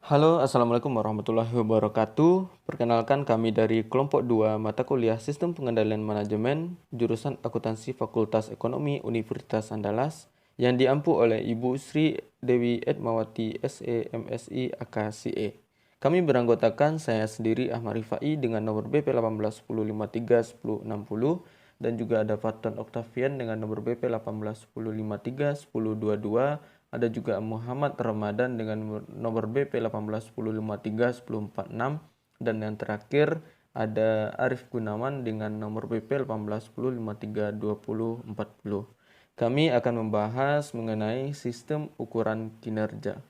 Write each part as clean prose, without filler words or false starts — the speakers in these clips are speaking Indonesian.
Halo, Assalamualaikum warahmatullahi wabarakatuh. Perkenalkan kami dari kelompok 2 mata kuliah Sistem Pengendalian Manajemen, jurusan Akuntansi Fakultas Ekonomi Universitas Andalas, yang diampu oleh Ibu Sri Dewi Edmawati SE MSI AKCE. Kami beranggotakan saya sendiri Ahmad Rifai dengan nomor BP 1810531060 dan juga ada Fatan Oktavian dengan nomor BP 1810531022. Ada juga Muhammad Ramadan dengan nomor BP 1810531046 dan yang terakhir ada Arif Gunawan dengan nomor BP 1810532040. Kami akan membahas mengenai sistem ukuran kinerja.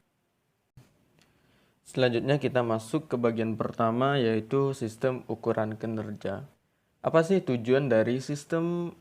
Selanjutnya kita masuk ke bagian pertama, yaitu sistem ukuran kinerja. Apa sih tujuan dari sistem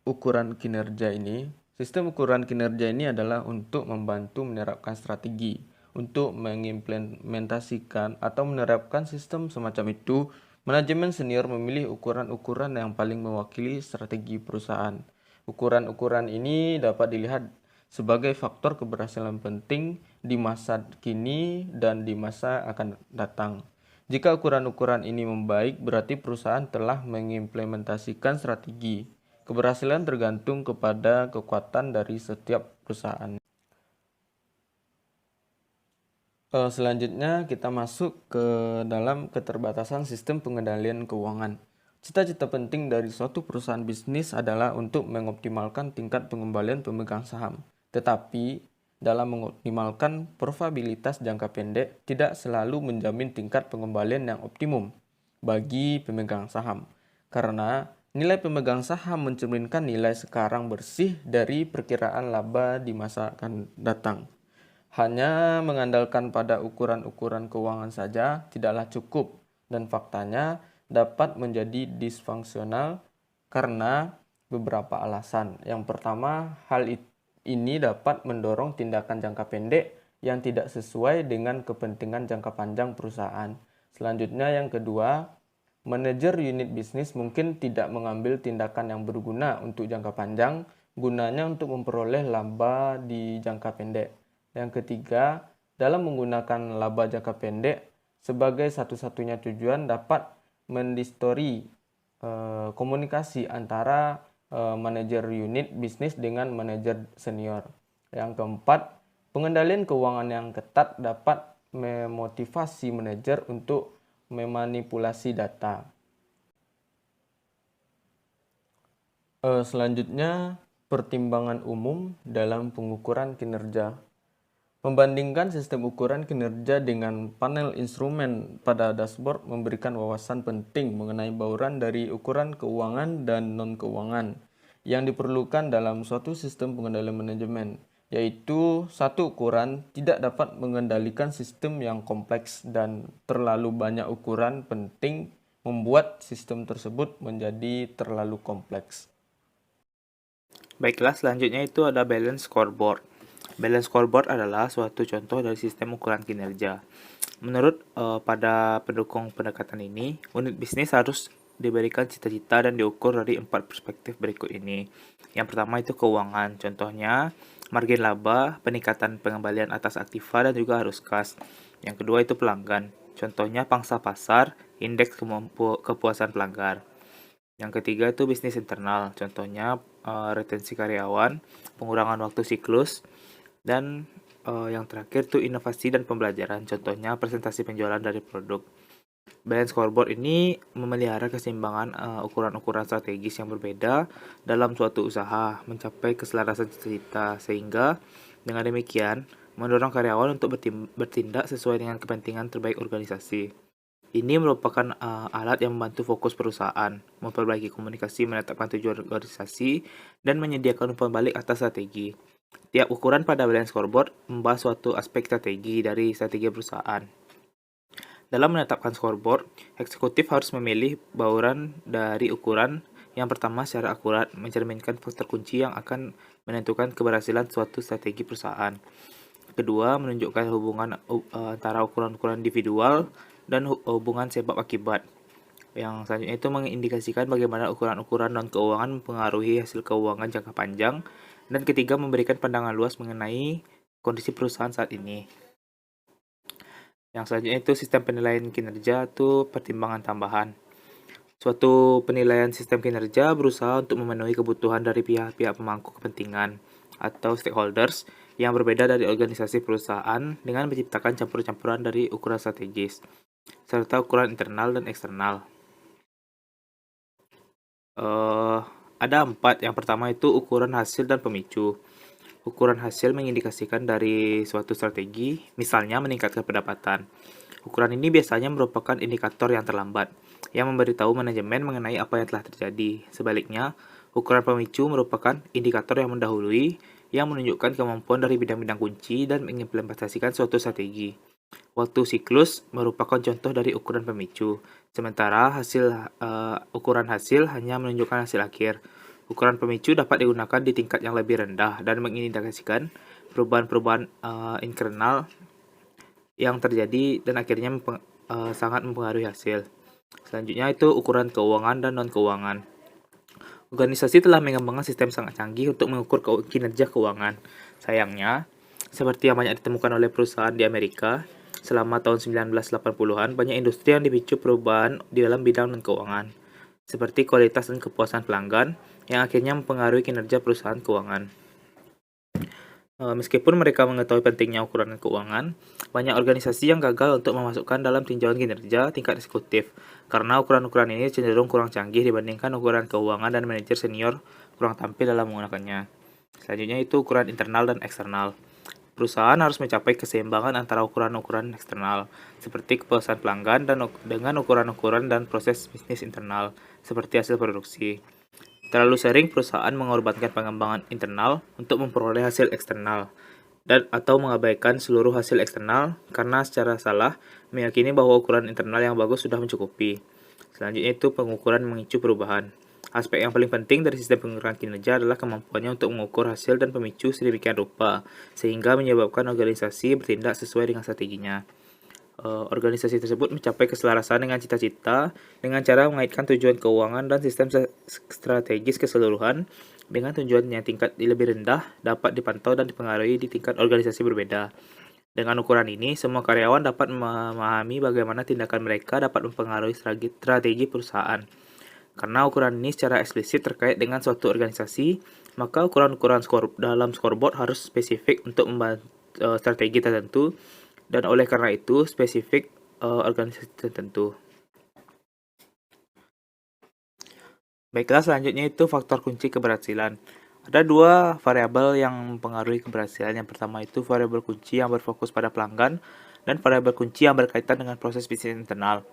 ukuran kinerja ini? Sistem ukuran kinerja ini adalah untuk membantu menerapkan strategi, untuk mengimplementasikan atau menerapkan sistem semacam itu. Manajemen senior memilih ukuran-ukuran yang paling mewakili strategi perusahaan. Ukuran-ukuran ini dapat dilihat sebagai faktor keberhasilan penting di masa kini dan di masa akan datang. Jika ukuran-ukuran ini membaik, berarti perusahaan telah mengimplementasikan strategi. Keberhasilan tergantung kepada kekuatan dari setiap perusahaan. Selanjutnya kita masuk ke dalam keterbatasan sistem pengendalian keuangan. Cita-cita penting dari suatu perusahaan bisnis adalah untuk mengoptimalkan tingkat pengembalian pemegang saham. Tetapi dalam mengoptimalkan probabilitas jangka pendek tidak selalu menjamin tingkat pengembalian yang optimum bagi pemegang saham. Karena nilai pemegang saham mencerminkan nilai sekarang bersih dari perkiraan laba di masa akan datang. Hanya mengandalkan pada ukuran-ukuran keuangan saja tidaklah cukup dan faktanya dapat menjadi disfungsional karena beberapa alasan. Yang pertama, ini dapat mendorong tindakan jangka pendek yang tidak sesuai dengan kepentingan jangka panjang perusahaan. Selanjutnya yang kedua, manajer unit bisnis mungkin tidak mengambil tindakan yang berguna untuk jangka panjang, gunanya untuk memperoleh laba di jangka pendek. Yang ketiga, dalam menggunakan laba jangka pendek sebagai satu-satunya tujuan dapat mendistori komunikasi antara manajer unit bisnis dengan manajer senior. Yang keempat, pengendalian keuangan yang ketat dapat memotivasi manajer untuk memanipulasi data. Selanjutnya, pertimbangan umum dalam pengukuran kinerja. Membandingkan sistem ukuran kinerja dengan panel instrumen pada dashboard memberikan wawasan penting mengenai bauran dari ukuran keuangan dan non-keuangan yang diperlukan dalam suatu sistem pengendalian manajemen, yaitu satu ukuran tidak dapat mengendalikan sistem yang kompleks dan terlalu banyak ukuran penting membuat sistem tersebut menjadi terlalu kompleks. Baiklah, selanjutnya itu ada balance scoreboard. Balance scoreboard adalah suatu contoh dari sistem ukuran kinerja. Menurut pada pendukung pendekatan ini, unit bisnis harus diberikan cita-cita dan diukur dari 4 perspektif berikut ini. Yang pertama itu keuangan, contohnya margin laba, peningkatan pengembalian atas aktiva dan juga arus kas. Yang kedua itu pelanggan, contohnya pangsa pasar, indeks kepuasan pelanggan. Yang ketiga itu bisnis internal, contohnya retensi karyawan, pengurangan waktu siklus, dan yang terakhir itu inovasi dan pembelajaran, contohnya presentasi penjualan dari produk. Balance scoreboard ini memelihara keseimbangan ukuran-ukuran strategis yang berbeda dalam suatu usaha, mencapai keselarasan cita-cita, sehingga dengan demikian mendorong karyawan untuk bertindak sesuai dengan kepentingan terbaik organisasi. Ini merupakan alat yang membantu fokus perusahaan, memperbaiki komunikasi, menetapkan tujuan organisasi, dan menyediakan umpan balik atas strategi. Tiap ukuran pada balance scoreboard membahas suatu aspek strategi dari strategi perusahaan. Dalam menetapkan scoreboard, eksekutif harus memilih bauran dari ukuran. Yang pertama, secara akurat mencerminkan faktor kunci yang akan menentukan keberhasilan suatu strategi perusahaan. Kedua, menunjukkan hubungan antara ukuran-ukuran individual dan hubungan sebab akibat. Yang selanjutnya itu mengindikasikan bagaimana ukuran-ukuran non-keuangan mempengaruhi hasil keuangan jangka panjang. Dan ketiga, memberikan pandangan luas mengenai kondisi perusahaan saat ini. Yang selanjutnya itu sistem penilaian kinerja itu pertimbangan tambahan. Suatu penilaian sistem kinerja berusaha untuk memenuhi kebutuhan dari pihak-pihak pemangku kepentingan atau stakeholders yang berbeda dari organisasi perusahaan dengan menciptakan campur-campuran dari ukuran strategis, serta ukuran internal dan eksternal. Ada 4. Yang pertama itu ukuran hasil dan pemicu. Ukuran hasil mengindikasikan dari suatu strategi, misalnya meningkatkan pendapatan. Ukuran ini biasanya merupakan indikator yang terlambat, yang memberitahu manajemen mengenai apa yang telah terjadi. Sebaliknya, ukuran pemicu merupakan indikator yang mendahului, yang menunjukkan kemampuan dari bidang-bidang kunci dan mengimplementasikan suatu strategi. Waktu siklus merupakan contoh dari ukuran pemicu, sementara ukuran hasil hanya menunjukkan hasil akhir. Ukuran pemicu dapat digunakan di tingkat yang lebih rendah dan mengindikasikan perubahan-perubahan internal yang terjadi dan akhirnya sangat mempengaruhi hasil. Selanjutnya itu ukuran keuangan dan non-keuangan. Organisasi telah mengembangkan sistem sangat canggih untuk mengukur kinerja keuangan. Sayangnya, seperti yang banyak ditemukan oleh perusahaan di Amerika, selama tahun 1980-an, banyak industri yang dipicu perubahan di dalam bidang non-keuangan, seperti kualitas dan kepuasan pelanggan, yang akhirnya mempengaruhi kinerja perusahaan keuangan. Meskipun mereka mengetahui pentingnya ukuran keuangan, banyak organisasi yang gagal untuk memasukkan dalam tinjauan kinerja tingkat eksekutif, karena ukuran-ukuran ini cenderung kurang canggih dibandingkan ukuran keuangan dan manajer senior kurang tampil dalam menggunakannya. Selanjutnya itu ukuran internal dan eksternal. Perusahaan harus mencapai keseimbangan antara ukuran-ukuran eksternal, seperti kepuasan pelanggan, dan dengan ukuran-ukuran dan proses bisnis internal, seperti hasil produksi. Terlalu sering perusahaan mengorbankan pengembangan internal untuk memperoleh hasil eksternal atau mengabaikan seluruh hasil eksternal karena secara salah meyakini bahwa ukuran internal yang bagus sudah mencukupi. Selanjutnya itu pengukuran memicu perubahan. Aspek yang paling penting dari sistem pengukuran kinerja adalah kemampuannya untuk mengukur hasil dan pemicu sedemikian rupa, sehingga menyebabkan organisasi bertindak sesuai dengan strateginya. Organisasi tersebut mencapai keselarasan dengan cita-cita dengan cara mengaitkan tujuan keuangan dan sistem strategis keseluruhan dengan tujuan yang tingkat lebih rendah dapat dipantau dan dipengaruhi di tingkat organisasi berbeda. Dengan ukuran ini, semua karyawan dapat memahami bagaimana tindakan mereka dapat mempengaruhi strategi perusahaan. Karena ukuran ini secara eksplisit terkait dengan suatu organisasi, maka ukuran-ukuran dalam scoreboard harus spesifik untuk membantu strategi tertentu dan oleh karena itu spesifik organisasi tertentu. Baiklah, selanjutnya itu faktor kunci keberhasilan. Ada 2 variabel yang mempengaruhi keberhasilan. Yang pertama itu variabel kunci yang berfokus pada pelanggan dan variabel kunci yang berkaitan dengan proses bisnis internal.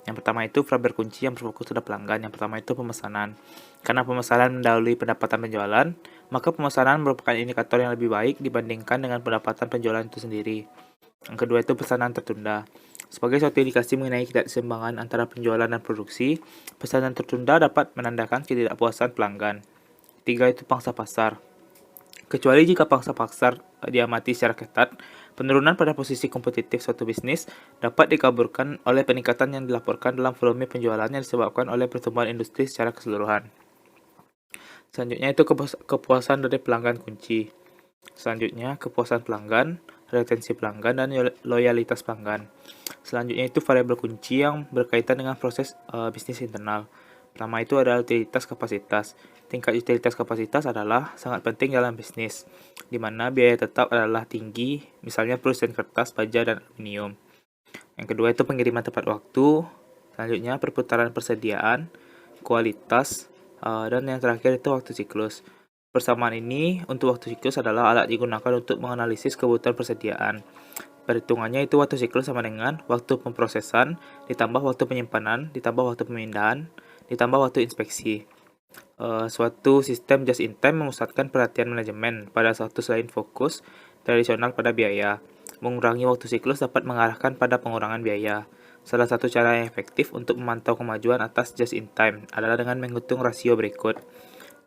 Yang pertama itu variabel kunci yang berfokus pada pelanggan. Yang pertama itu pemesanan. Karena pemesanan mendahului pendapatan penjualan, maka pemesanan merupakan indikator yang lebih baik dibandingkan dengan pendapatan penjualan itu sendiri. Yang kedua itu pesanan tertunda. Sebagai suatu indikasi mengenai ketidakseimbangan antara penjualan dan produksi, pesanan tertunda dapat menandakan ketidakpuasan pelanggan. Ketiga itu pangsa pasar. Kecuali jika pangsa pasar diamati secara ketat, penurunan pada posisi kompetitif suatu bisnis dapat dikaburkan oleh peningkatan yang dilaporkan dalam volume penjualan yang disebabkan oleh pertumbuhan industri secara keseluruhan. Selanjutnya itu kepuasan dari pelanggan kunci. Selanjutnya kepuasan pelanggan, retensi pelanggan, dan loyalitas pelanggan. Selanjutnya itu variabel kunci yang berkaitan dengan proses bisnis internal. Pertama itu adalah utilitas kapasitas. Tingkat utilitas kapasitas adalah sangat penting dalam bisnis, di mana biaya tetap adalah tinggi, misalnya perusahaan kertas, baja, dan aluminium. Yang kedua itu pengiriman tepat waktu. Selanjutnya perputaran persediaan, kualitas, dan yang terakhir itu waktu siklus. Persamaan ini untuk waktu siklus adalah alat digunakan untuk menganalisis kebutuhan persediaan. Perhitungannya itu waktu siklus sama dengan waktu pemrosesan, ditambah waktu penyimpanan, ditambah waktu pemindahan, ditambah waktu inspeksi. Suatu sistem just-in-time memusatkan perhatian manajemen pada satu selain fokus tradisional pada biaya. Mengurangi waktu siklus dapat mengarahkan pada pengurangan biaya. Salah satu cara yang efektif untuk memantau kemajuan atas just-in-time adalah dengan menghitung rasio berikut.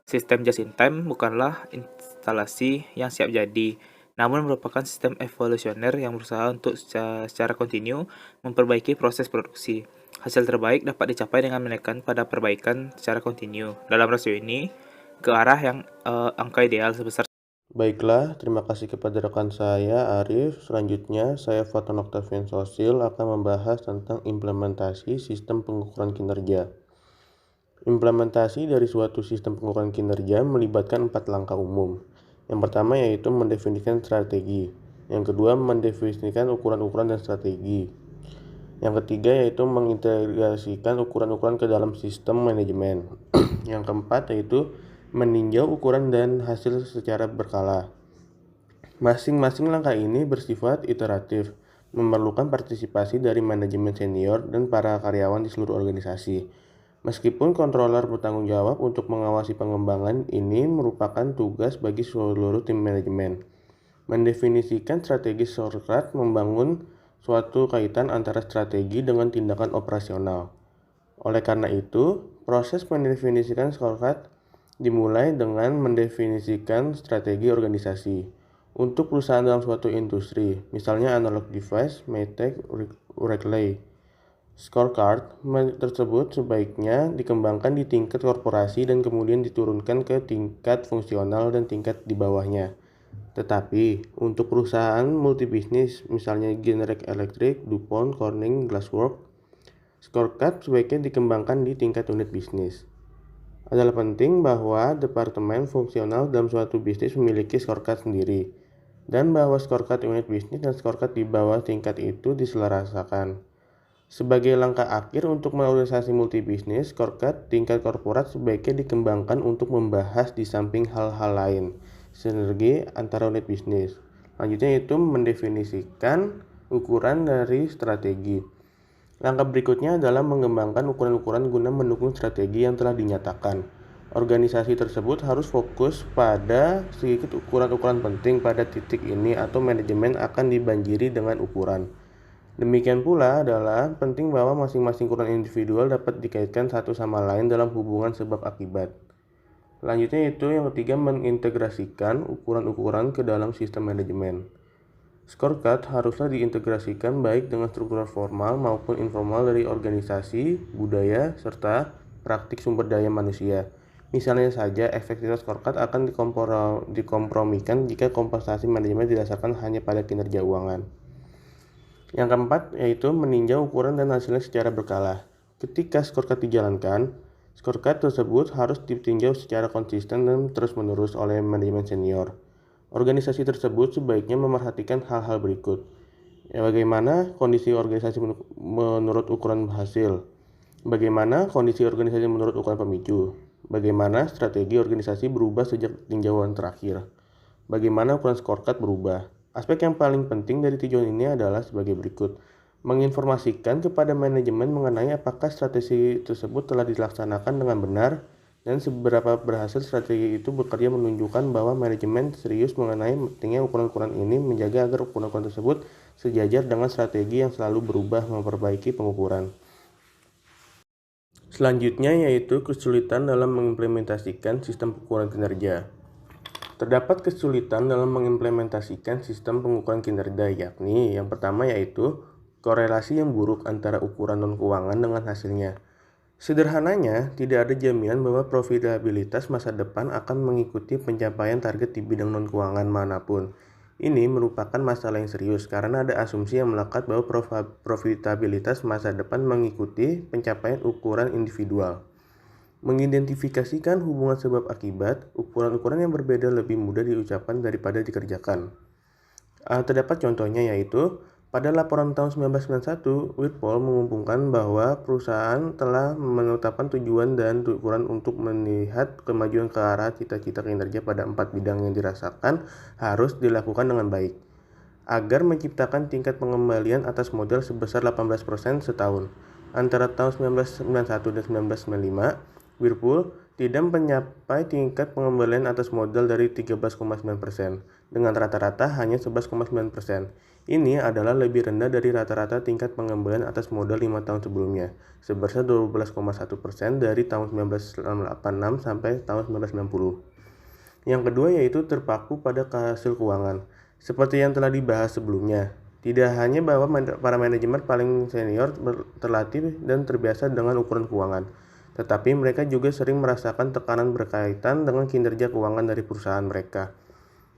Sistem just-in-time bukanlah instalasi yang siap jadi, namun merupakan sistem evolusioner yang berusaha untuk secara kontinu memperbaiki proses produksi. Hasil terbaik dapat dicapai dengan menekan pada perbaikan secara kontinu. Dalam rasio ini, ke arah yang angka ideal sebesar Baiklah, terima kasih kepada rekan saya Arif. Selanjutnya, saya Fatan Octavian Sosil akan membahas tentang implementasi sistem pengukuran kinerja. Implementasi dari suatu sistem pengukuran kinerja melibatkan 4 langkah umum. Yang pertama yaitu mendefinisikan strategi. Yang kedua, mendefinisikan ukuran-ukuran dan strategi. Yang ketiga yaitu mengintegrasikan ukuran-ukuran ke dalam sistem manajemen. Yang keempat yaitu meninjau ukuran dan hasil secara berkala. Masing-masing langkah ini bersifat iteratif, memerlukan partisipasi dari manajemen senior dan para karyawan di seluruh organisasi. Meskipun controller bertanggung jawab untuk mengawasi pengembangan, ini merupakan tugas bagi seluruh tim manajemen. Mendefinisikan strategi scorecard membangun suatu kaitan antara strategi dengan tindakan operasional. Oleh karena itu, proses mendefinisikan scorecard dimulai dengan mendefinisikan strategi organisasi. Untuk perusahaan dalam suatu industri, misalnya analog device, Maytag, Wrigley, scorecard tersebut sebaiknya dikembangkan di tingkat korporasi dan kemudian diturunkan ke tingkat fungsional dan tingkat di bawahnya. Tetapi, untuk perusahaan multibisnis, misalnya General Electric, DuPont, Corning, Glassworks, scorecard sebaiknya dikembangkan di tingkat unit bisnis. Adalah penting bahwa departemen fungsional dalam suatu bisnis memiliki scorecard sendiri, dan bahwa scorecard unit bisnis dan scorecard di bawah tingkat itu diselarasakan. Sebagai langkah akhir untuk organisasi multibisnis, scorecard tingkat korporat sebaiknya dikembangkan untuk membahas di samping hal-hal lain, sinergi antara unit bisnis. Selanjutnya itu mendefinisikan ukuran dari strategi. Langkah berikutnya adalah mengembangkan ukuran-ukuran guna mendukung strategi yang telah dinyatakan. Organisasi tersebut harus fokus pada sedikit ukuran-ukuran penting pada titik ini atau manajemen akan dibanjiri dengan ukuran. Demikian pula adalah penting bahwa masing-masing ukuran individual dapat dikaitkan satu sama lain dalam hubungan sebab akibat. Selanjutnya itu yang ketiga mengintegrasikan ukuran-ukuran ke dalam sistem manajemen. Scorecard haruslah diintegrasikan baik dengan struktur formal maupun informal dari organisasi, budaya, serta praktik sumber daya manusia. Misalnya saja, efektivitas scorecard akan dikompromikan jika kompensasi manajemen didasarkan hanya pada kinerja keuangan. Yang keempat yaitu meninjau ukuran dan hasilnya secara berkala. Ketika scorecard dijalankan, scorecard tersebut harus ditinjau secara konsisten dan terus-menerus oleh manajemen senior. Organisasi tersebut sebaiknya memerhatikan hal-hal berikut. Bagaimana kondisi organisasi menurut ukuran hasil? Bagaimana kondisi organisasi menurut ukuran pemicu? Bagaimana strategi organisasi berubah sejak tinjauan terakhir? Bagaimana ukuran scorecard berubah? Aspek yang paling penting dari tinjauan ini adalah sebagai berikut. Menginformasikan kepada manajemen mengenai apakah strategi tersebut telah dilaksanakan dengan benar dan seberapa berhasil strategi itu bekerja, menunjukkan bahwa manajemen serius mengenai pentingnya ukuran-ukuran ini, menjaga agar ukuran-ukuran tersebut sejajar dengan strategi yang selalu berubah, memperbaiki pengukuran. Selanjutnya yaitu kesulitan dalam mengimplementasikan sistem pengukuran kinerja. Terdapat kesulitan dalam mengimplementasikan sistem pengukuran kinerja, yakni yang pertama yaitu korelasi yang buruk antara ukuran non-keuangan dengan hasilnya. Sederhananya, tidak ada jaminan bahwa profitabilitas masa depan akan mengikuti pencapaian target di bidang non-keuangan manapun. Ini merupakan masalah yang serius karena ada asumsi yang melekat bahwa profitabilitas masa depan mengikuti pencapaian ukuran individual. Mengidentifikasikan hubungan sebab akibat, ukuran-ukuran yang berbeda lebih mudah diucapkan daripada dikerjakan. Terdapat contohnya yaitu, pada laporan tahun 1991, Whirlpool mengumumkan bahwa perusahaan telah menetapkan tujuan dan ukuran untuk melihat kemajuan ke arah cita-cita kinerja pada 4 bidang yang dirasakan harus dilakukan dengan baik, agar menciptakan tingkat pengembalian atas modal sebesar 18% setahun. Antara tahun 1991 dan 1995, Whirlpool tidak mencapai tingkat pengembalian atas modal dari 13,9%, dengan rata-rata hanya 11,9%. Ini adalah lebih rendah dari rata-rata tingkat pengembalian atas modal 5 tahun sebelumnya, sebesar 12,1% dari tahun 1986 sampai tahun 1990. Yang kedua yaitu terpaku pada hasil keuangan. Seperti yang telah dibahas sebelumnya, tidak hanya bahwa para manajemen paling senior terlatih dan terbiasa dengan ukuran keuangan, tetapi mereka juga sering merasakan tekanan berkaitan dengan kinerja keuangan dari perusahaan mereka.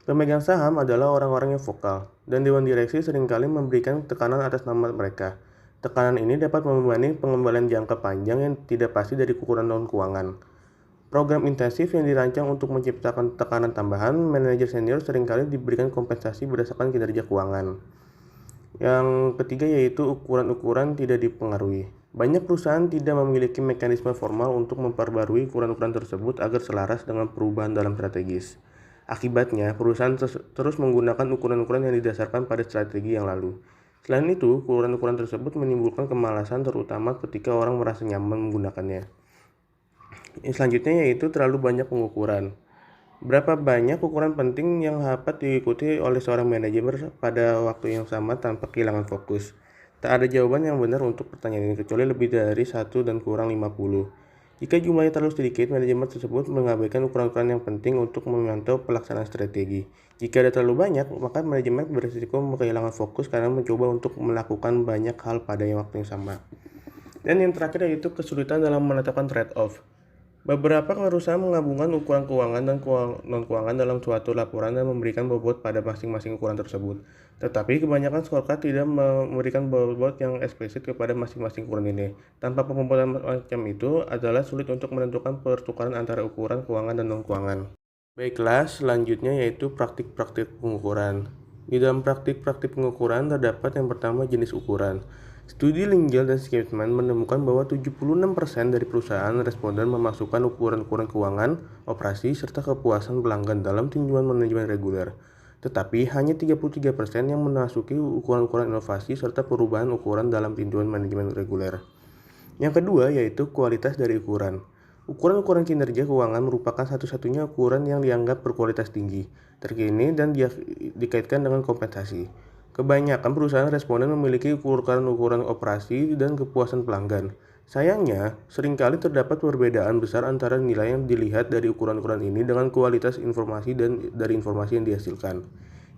Pemegang saham adalah orang-orang yang vokal, dan Dewan Direksi seringkali memberikan tekanan atas nama mereka. Tekanan ini dapat membebani pengembalian jangka panjang yang tidak pasti dari ukuran tahun keuangan. Program intensif yang dirancang untuk menciptakan tekanan tambahan, manajer senior seringkali diberikan kompensasi berdasarkan kinerja keuangan. Yang ketiga yaitu ukuran-ukuran tidak dipengaruhi. Banyak perusahaan tidak memiliki mekanisme formal untuk memperbarui ukuran-ukuran tersebut agar selaras dengan perubahan dalam strategis. Akibatnya, perusahaan terus menggunakan ukuran-ukuran yang didasarkan pada strategi yang lalu. Selain itu, ukuran-ukuran tersebut menimbulkan kemalasan terutama ketika orang merasa nyaman menggunakannya. Selanjutnya yaitu terlalu banyak pengukuran. Berapa banyak ukuran penting yang dapat diikuti oleh seorang manajer pada waktu yang sama tanpa kehilangan fokus? Tak ada jawaban yang benar untuk pertanyaan ini kecuali lebih dari 1 dan kurang 50. Jika jumlahnya terlalu sedikit, manajemen tersebut mengabaikan ukuran-ukuran yang penting untuk memantau pelaksanaan strategi. Jika ada terlalu banyak, maka manajemen berisiko kehilangan fokus karena mencoba untuk melakukan banyak hal pada waktu yang sama. Dan yang terakhir yaitu kesulitan dalam menetapkan trade-off. Beberapa perusahaan menggabungkan ukuran keuangan dan non-keuangan dalam suatu laporan dan memberikan bobot pada masing-masing ukuran tersebut. Tetapi kebanyakan scorecard tidak memberikan bobot yang eksplisit kepada masing-masing ukuran ini. Tanpa pengumpulan macam itu adalah sulit untuk menentukan pertukaran antara ukuran keuangan dan non-keuangan. Baiklah, selanjutnya yaitu praktik-praktik pengukuran. Di dalam praktik-praktik pengukuran terdapat yang pertama jenis ukuran. Studi Linggel dan Skipman menemukan bahwa 76% dari perusahaan responden memasukkan ukuran-ukuran keuangan, operasi, serta kepuasan pelanggan dalam tinjauan manajemen reguler. Tetapi hanya 33% yang memasuki ukuran-ukuran inovasi serta perubahan ukuran dalam tinjauan manajemen reguler. Yang kedua yaitu kualitas dari ukuran. Ukuran-ukuran kinerja keuangan merupakan satu-satunya ukuran yang dianggap berkualitas tinggi, terkini dan dikaitkan dengan kompensasi. Kebanyakan perusahaan responden memiliki ukuran-ukuran operasi dan kepuasan pelanggan. Sayangnya, seringkali terdapat perbedaan besar antara nilai yang dilihat dari ukuran-ukuran ini dengan kualitas informasi dan dari informasi yang dihasilkan.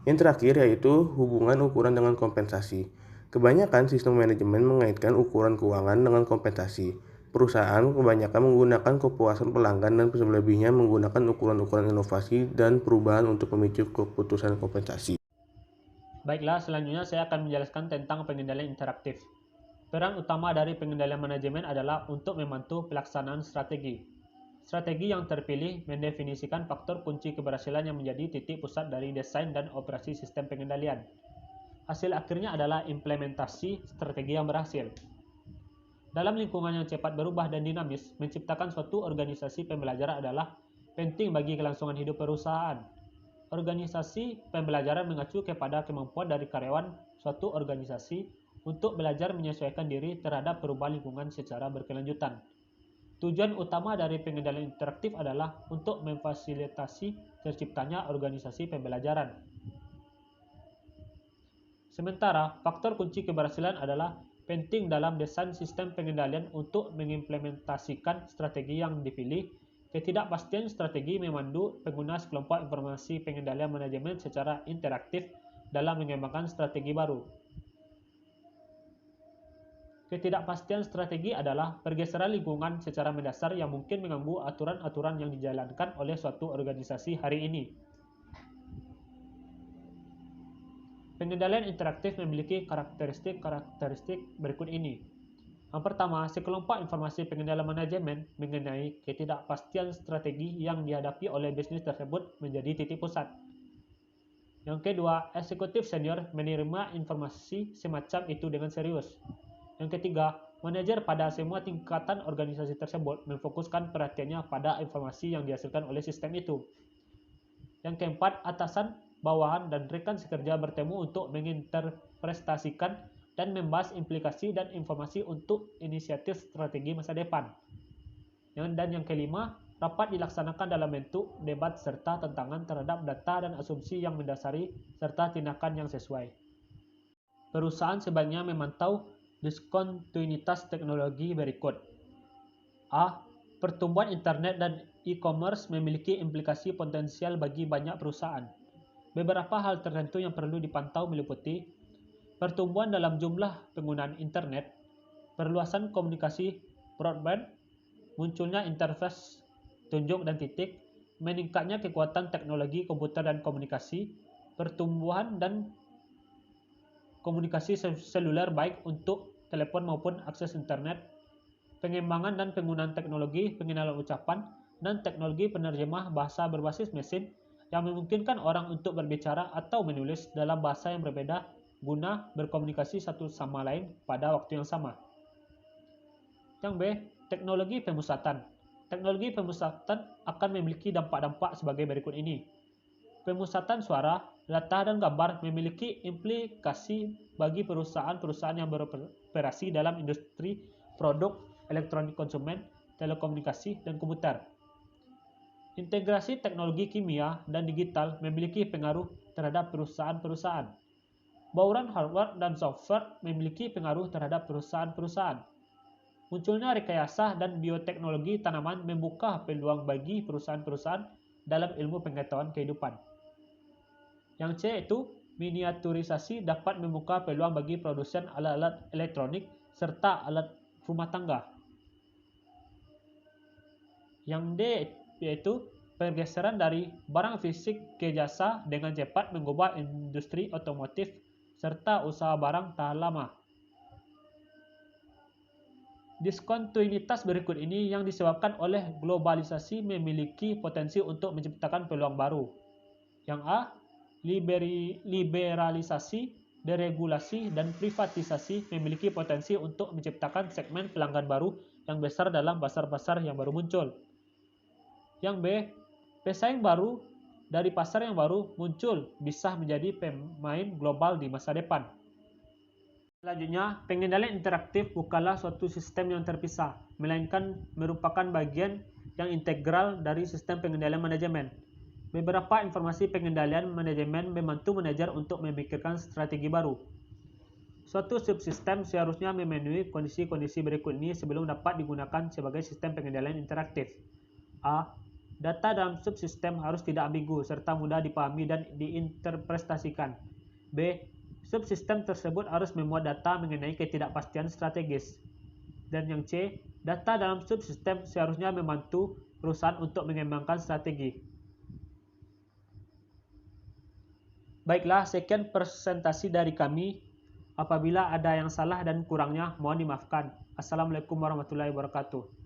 Yang terakhir yaitu hubungan ukuran dengan kompensasi. Kebanyakan sistem manajemen mengaitkan ukuran keuangan dengan kompensasi. Perusahaan kebanyakan menggunakan kepuasan pelanggan dan selebihnya menggunakan ukuran-ukuran inovasi dan perubahan untuk memicu keputusan kompensasi. Baiklah, selanjutnya saya akan menjelaskan tentang pengendalian interaktif. Peran utama dari pengendalian manajemen adalah untuk membantu pelaksanaan strategi. Strategi yang terpilih mendefinisikan faktor kunci keberhasilan yang menjadi titik pusat dari desain dan operasi sistem pengendalian. Hasil akhirnya adalah implementasi strategi yang berhasil. Dalam lingkungan yang cepat berubah dan dinamis, menciptakan suatu organisasi pembelajaran adalah penting bagi kelangsungan hidup perusahaan. Organisasi pembelajaran mengacu kepada kemampuan dari karyawan suatu organisasi untuk belajar menyesuaikan diri terhadap perubahan lingkungan secara berkelanjutan. Tujuan utama dari pengendalian interaktif adalah untuk memfasilitasi terciptanya organisasi pembelajaran. Sementara, faktor kunci keberhasilan adalah penting dalam desain sistem pengendalian untuk mengimplementasikan strategi yang dipilih. Ketidakpastian strategi memandu pengguna sekelompok informasi pengendalian manajemen secara interaktif dalam mengembangkan strategi baru. Ketidakpastian strategi adalah pergeseran lingkungan secara mendasar yang mungkin mengganggu aturan-aturan yang dijalankan oleh suatu organisasi hari ini. Pengendalian interaktif memiliki karakteristik berikut ini. Yang pertama, sekelompok informasi pengendalian manajemen mengenai ketidakpastian strategi yang dihadapi oleh bisnis tersebut menjadi titik pusat. Yang kedua, eksekutif senior menerima informasi semacam itu dengan serius. Yang ketiga, manajer pada semua tingkatan organisasi tersebut memfokuskan perhatiannya pada informasi yang dihasilkan oleh sistem itu. Yang keempat, atasan, bawahan, dan rekan sekerja bertemu untuk menginterpretasikan dan membahas implikasi dan informasi untuk inisiatif strategi masa depan. Dan yang kelima, rapat dilaksanakan dalam bentuk debat serta tantangan terhadap data dan asumsi yang mendasari serta tindakan yang sesuai. Perusahaan sebaiknya memantau diskontinuitas teknologi berikut. A. Pertumbuhan internet dan e-commerce memiliki implikasi potensial bagi banyak perusahaan. Beberapa hal tertentu yang perlu dipantau meliputi pertumbuhan dalam jumlah penggunaan internet, perluasan komunikasi broadband, munculnya interface tunjuk dan titik, meningkatnya kekuatan teknologi komputer dan komunikasi, pertumbuhan dan komunikasi seluler baik untuk telepon maupun akses internet, pengembangan dan penggunaan teknologi pengenalan ucapan, dan teknologi penerjemah bahasa berbasis mesin yang memungkinkan orang untuk berbicara atau menulis dalam bahasa yang berbeda guna berkomunikasi satu sama lain pada waktu yang sama. Yang B. Teknologi pemusatan. Teknologi pemusatan akan memiliki dampak-dampak sebagai berikut ini. Pemusatan suara, data, dan gambar memiliki implikasi bagi perusahaan-perusahaan yang beroperasi dalam industri produk, elektronik konsumen, telekomunikasi, dan komputer. Integrasi teknologi kimia dan digital memiliki pengaruh terhadap perusahaan-perusahaan. Bauran hardware dan software memiliki pengaruh terhadap perusahaan-perusahaan. Munculnya rekayasa dan bioteknologi tanaman membuka peluang bagi perusahaan-perusahaan dalam ilmu pengetahuan kehidupan. Yang C itu miniaturisasi dapat membuka peluang bagi produsen alat-alat elektronik serta alat rumah tangga. Yang D yaitu pergeseran dari barang fisik ke jasa dengan cepat mengubah industri otomotif serta usaha barang tahan lama. Diskontinuitas berikut ini yang disebabkan oleh globalisasi memiliki potensi untuk menciptakan peluang baru. Yang A. Liberalisasi, deregulasi, dan privatisasi memiliki potensi untuk menciptakan segmen pelanggan baru yang besar dalam pasar-pasar yang baru muncul. Yang B. Pesaing baru dari pasar yang baru muncul bisa menjadi pemain global di masa depan. Selanjutnya, pengendalian interaktif bukanlah suatu sistem yang terpisah, melainkan merupakan bagian yang integral dari sistem pengendalian manajemen. Beberapa informasi pengendalian manajemen membantu manajer untuk memikirkan strategi baru. Suatu subsistem seharusnya memenuhi kondisi-kondisi berikut ini sebelum dapat digunakan sebagai sistem pengendalian interaktif. A. Data dalam subsistem harus tidak ambigu serta mudah dipahami dan diinterpretasikan. B. Subsistem tersebut harus memuat data mengenai ketidakpastian strategis. Dan yang C, data dalam subsistem seharusnya membantu perusahaan untuk mengembangkan strategi. Baiklah, sekian presentasi dari kami. Apabila ada yang salah dan kurangnya, mohon dimaafkan. Assalamualaikum warahmatullahi wabarakatuh.